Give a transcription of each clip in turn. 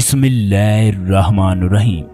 बिस्मिल्लाहिर्रहमानिर्रहीम।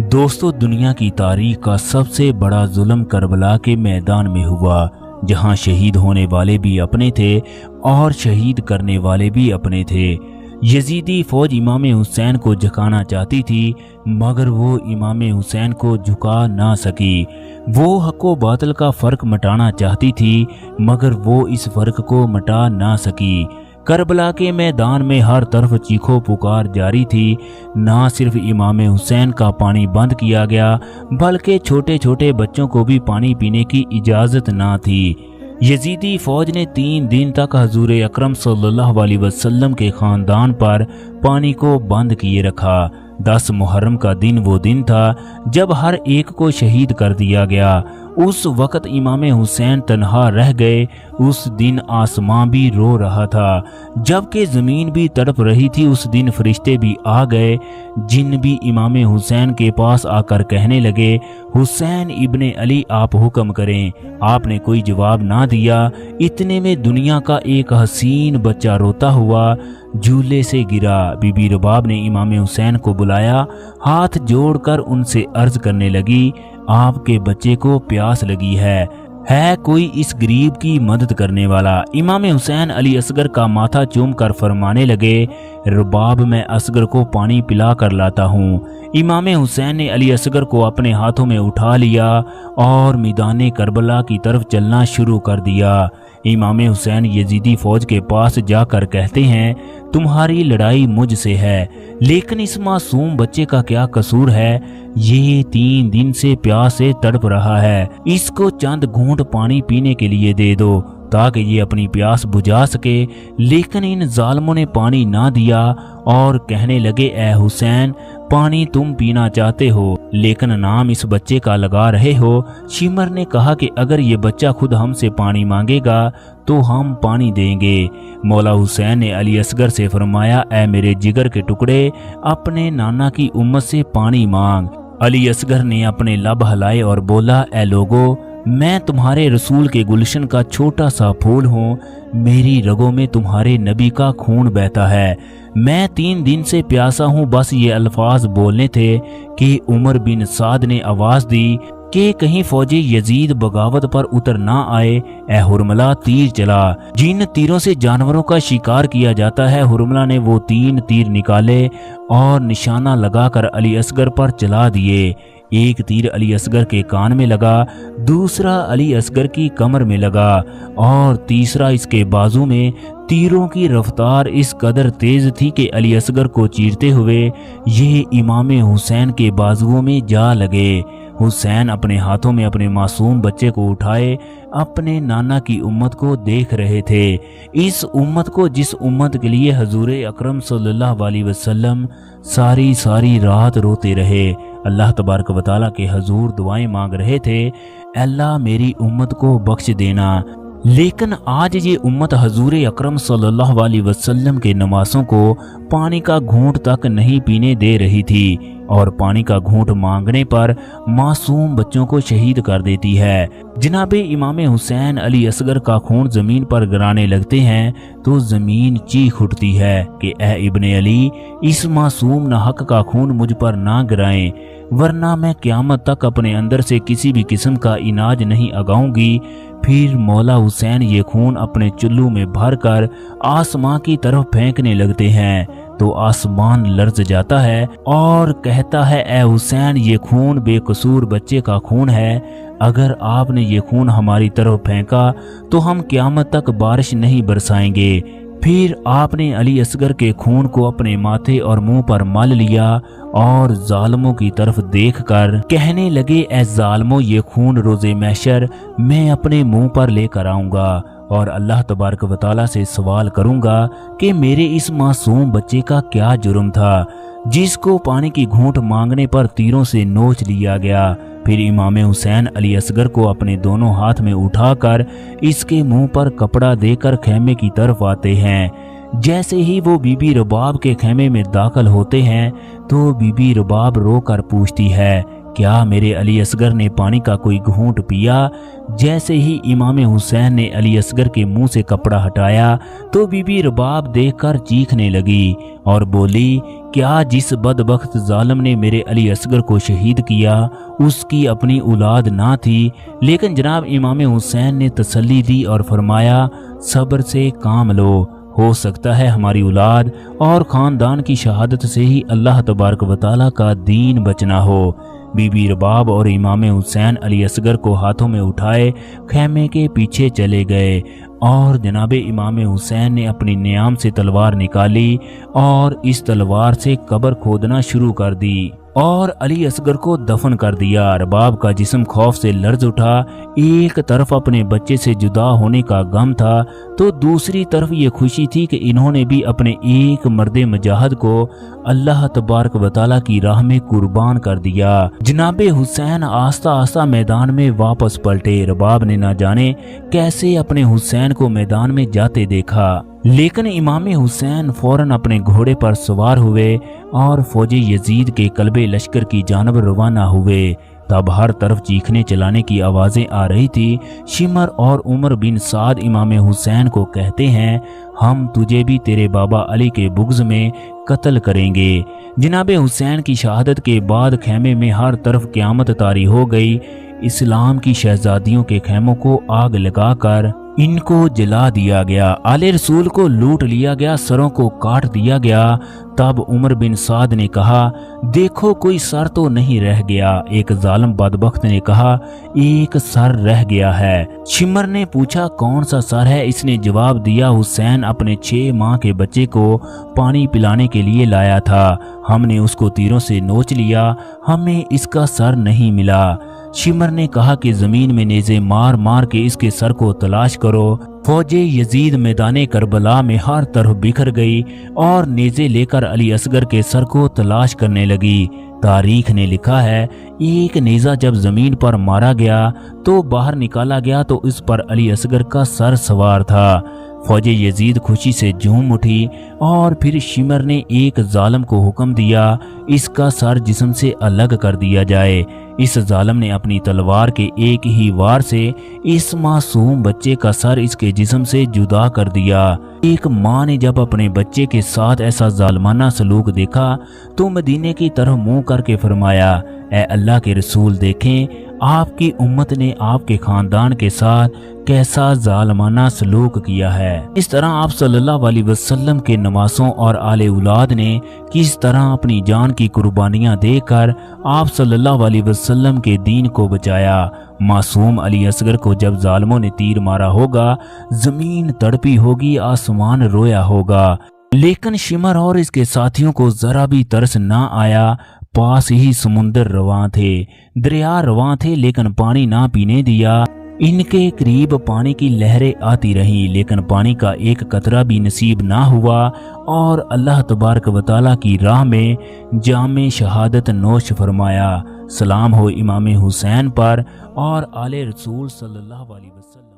दोस्तों, दुनिया की तारीख का सबसे बड़ा जुल्म करबला के मैदान में हुआ, जहां शहीद होने वाले भी अपने थे और शहीद करने वाले भी अपने थे। यजीदी फौज इमाम हुसैन को झुकाना चाहती थी, मगर वो इमाम हुसैन को झुका ना सकी। वो हक व बातिल का फ़र्क मिटाना चाहती थी, मगर वो इस फ़र्क को मिटा ना सकी। करबला के मैदान में हर तरफ चीखो पुकार जारी थी। ना सिर्फ इमाम हुसैन का पानी बंद किया गया, बल्कि छोटे छोटे बच्चों को भी पानी पीने की इजाज़त ना थी। यजीदी फौज ने 3 दिन तक हजूर अकरम सल्लल्लाहु अलैहि वसल्लम के ख़ानदान पर पानी को बंद किए रखा। 10 मुहर्रम का दिन वो दिन था जब हर एक को शहीद कर दिया गया। उस वक़्त इमाम हुसैन तन्हा रह गए। उस दिन आसमां भी रो रहा था, जबकि ज़मीन भी तड़प रही थी। उस दिन फरिश्ते भी आ गए। जिन भी इमाम हुसैन के पास आकर कहने लगे, हुसैन इब्ने अली, आप हुक्म करें। आपने कोई जवाब ना दिया। इतने में दुनिया का एक हसीन बच्चा रोता हुआ झूले से गिरा। बीबी रबाब ने इमाम हुसैन को बुलाया, हाथ जोड़कर उनसे अर्ज करने लगी, आपके बच्चे को प्यास लगी है कोई इस गरीब की मदद करने वाला। इमाम हुसैन अली असगर का माथा चूम कर फरमाने लगे, रबाब, मैं असगर को पानी पिला कर लाता हूँ। इमाम हुसैन ने अली असगर को अपने हाथों में उठा लिया और मैदान करबला की तरफ चलना शुरू कर दिया। इमाम हुसैन यजीदी फौज के पास जाकर कहते हैं, तुम्हारी लड़ाई मुझसे है, लेकिन इस मासूम बच्चे का क्या कसूर है? ये 3 दिन से प्यास से तड़प रहा है। इसको चंद घूंट पानी पीने के लिए दे दो ताकि ये अपनी प्यास बुझा सके। लेकिन इन जालिमों ने पानी ना दिया और कहने लगे, ए हुसैन, पानी तुम पीना चाहते हो, लेकिन नाम इस बच्चे का लगा रहे हो। शिमर ने कहा कि अगर ये बच्चा खुद हमसे पानी मांगेगा तो हम पानी देंगे। मौला हुसैन ने अली असगर से फरमाया, ए मेरे जिगर के टुकड़े, अपने नाना की उम्मत से पानी मांग। अली असगर ने अपने लब हिलाए और बोला, ए लोगो, मैं तुम्हारे रसूल के गुलशन का छोटा सा फूल हूँ। मेरी रगों में तुम्हारे नबी का खून बहता है। मैं 3 दिन से प्यासा हूँ। बस ये अल्फाज बोलने थे कि उमर बिन साद ने आवाज़ दी कि कहीं फौजी यजीद बगावत पर उतर ना आए। ए हुरमला, तीर चला। जिन तीरों से जानवरों का शिकार किया जाता है, हुरमला ने वो 3 तीर निकाले और निशाना लगाकर अली असगर पर चला दिए। एक तीर अली असगर के कान में लगा, दूसरा अली असगर की कमर में लगा और तीसरा इसके बाजू में। तीरों की रफ्तार इस कदर तेज थी कि अली असगर को चीरते हुए ये इमाम हुसैन के बाजुओं में जा लगे। हुसैन अपने हाथों में अपने मासूम बच्चे को उठाए अपने नाना की उम्मत को देख रहे थे। इस उम्मत को, जिस उम्मत के लिए हजूर अकरम सल्लल्लाहु अलैहि वसल्लम सारी रात रोते रहे। अल्लाह तबारक व तआला के हजूर दुआएं मांग रहे थे, अल्लाह मेरी उम्मत को बख्श देना। लेकिन आज ये उम्मत हजूर अकरम सल्लल्लाहु अलैहि वसल्लम के नमाज़ों को पानी का घूंट तक नहीं पीने दे रही थी और पानी का घूंट मांगने पर मासूम बच्चों को शहीद कर देती है। जनाबे इमाम हुसैन अली असगर का खून ज़मीन पर गिराने लगते हैं तो ज़मीन चीख उठती है कि ए इब्ने अली, इस मासूम नाहक का खून मुझ पर ना गिराएं, वरना मैं क़यामत तक अपने अंदर से किसी भी किस्म का इनाज नहीं अगाऊंगी। फिर मौला हुसैन ये खून अपने चुल्लू में भरकर आसमां की तरफ फेंकने लगते हैं तो आसमान लर्ज जाता है और कहता है, ए हुसैन, ये खून बेकसूर बच्चे का खून है। अगर आपने ये खून हमारी तरफ फेंका तो हम क़यामत तक बारिश नहीं बरसाएंगे। फिर आपने अली असगर के खून को अपने माथे और मुंह पर मल लिया और जालिमों की तरफ देखकर कहने लगे, ए जालिमों, ये खून रोज़े महशर मैं अपने मुंह पर लेकर आऊँगा और अल्लाह तबारक व तआला से सवाल करूँगा कि मेरे इस मासूम बच्चे का क्या जुर्म था, जिसको पानी की घूंट मांगने पर तीरों से नोच लिया गया। फिर इमाम हुसैन अली असगर को अपने दोनों हाथ में उठाकर इसके मुंह पर कपड़ा देकर खेमे की तरफ आते हैं। जैसे ही वो बीबी रबाब के खेमे में दाखिल होते हैं तो बीबी रबाब रो कर पूछती है کیا میرے علی اصغر نے پانی کا کوئی گھونٹ پیا؟ جیسے ہی امام حسین نے علی اصغر کے منہ سے کپڑا ہٹایا تو بی بی رباب دیکھ کر چیخنے لگی اور بولی، کیا جس بدبخت ظالم نے میرے علی اصغر کو شہید کیا اس کی اپنی اولاد نہ تھی؟ لیکن جناب امام حسین نے تسلی دی اور فرمایا، صبر سے کام لو، ہو سکتا ہے ہماری اولاد اور خاندان کی شہادت سے ہی اللہ تبارک و تعالیٰ کا دین بچنا ہو۔ بی بی رباب اور امام حسین علی اصغر کو ہاتھوں میں اٹھائے خیمے کے پیچھے چلے گئے اور جناب امام حسین نے اپنی نیام سے تلوار نکالی اور اس تلوار سے قبر کھودنا شروع کر دی اور علی اصغر کو دفن کر دیا۔ رباب کا جسم خوف سے لرز اٹھا، ایک طرف اپنے بچے سے جدا ہونے کا غم تھا تو دوسری طرف یہ خوشی تھی کہ انہوں نے بھی اپنے ایک مرد مجاہد کو اللہ تبارک و تعالیٰ کی راہ میں قربان کر دیا۔ جناب حسین آہستہ آہستہ میدان میں واپس پلٹے۔ رباب نے نہ جانے کیسے اپنے حسین کو میدان میں جاتے دیکھا، لیکن امام حسین فوراً اپنے گھوڑے پر سوار ہوئے اور فوج یزید کے قلبے لشکر کی جانب روانہ ہوئے۔ تب ہر طرف چیخنے چلانے کی آوازیں آ رہی تھی۔ شمر اور عمر بن سعد امام حسین کو کہتے ہیں، ہم تجھے بھی تیرے بابا علی کے بغض میں قتل کریں گے۔ جناب حسین کی شہادت کے بعد خیمے میں ہر طرف قیامت طاری ہو گئی۔ اسلام کی شہزادیوں کے خیموں کو آگ لگا کر ان کو جلا دیا گیا، آل رسول کو لوٹ لیا گیا، سروں کو کاٹ دیا گیا۔ تب عمر بن سعد نے کہا، دیکھو کوئی سر تو نہیں رہ گیا۔ ایک ظالم بدبخت نے کہا، ایک سر رہ گیا ہے۔ شمر نے پوچھا، کون سا سر ہے؟ اس نے جواب دیا، حسین اپنے 6 ماہ کے بچے کو پانی پلانے کے لیے لایا تھا، ہم نے اس کو تیروں سے نوچ لیا، ہمیں اس کا سر نہیں ملا۔ شمر نے کہا کہ زمین میں نیزے مار مار کے اس کے سر کو تلاش کرو۔ فوج یزید میدان کربلا میں ہر طرف بکھر گئی اور نیزے لے کر علی اصغر کے سر کو تلاش کرنے لگی۔ تاریخ نے لکھا ہے، ایک نیزہ جب زمین پر مارا گیا تو باہر نکالا گیا تو اس پر علی اصغر کا سر سوار تھا۔ فوج یزید خوشی سے جھوم اٹھی اور پھر شمر نے ایک ظالم کو حکم دیا، اس کا سر جسم سے الگ کر دیا جائے۔ اس ظالم نے اپنی تلوار کے ایک ہی وار سے اس معصوم بچے کا سر اس کے جسم سے جدا کر دیا۔ ایک ماں نے جب اپنے بچے کے ساتھ ایسا ظالمانہ سلوک دیکھا تو مدینے کی طرف منہ کر کے فرمایا، اے اللہ کے رسول، دیکھیں آپ کی امت نے آپ کے خاندان کے ساتھ کیسا ظالمانہ سلوک کیا ہے۔ اس طرح آپ صلی اللہ علیہ وسلم کے نواسوں اور آل اولاد نے کس طرح اپنی جان کی قربانیاں دے کر آپ صلی اللہ علیہ وسلم کے دین کو بچایا۔ معصوم علی اصغر کو جب ظالموں نے تیر مارا ہوگا، زمین تڑپی ہوگی، آسمان رویا ہوگا، لیکن شمر اور اس کے ساتھیوں کو ذرا بھی ترس نہ آیا۔ پاس ہی سمندر رواں تھے، دریا رواں تھے، لیکن پانی نہ پینے دیا۔ ان کے قریب پانی کی لہریں آتی رہیں، لیکن پانی کا ایک قطرہ بھی نصیب نہ ہوا اور اللہ تبارک و تعالیٰ کی راہ میں جام شہادت نوش فرمایا۔ سلام ہو امام حسین پر اور آل رسول صلی اللہ علیہ وسلم۔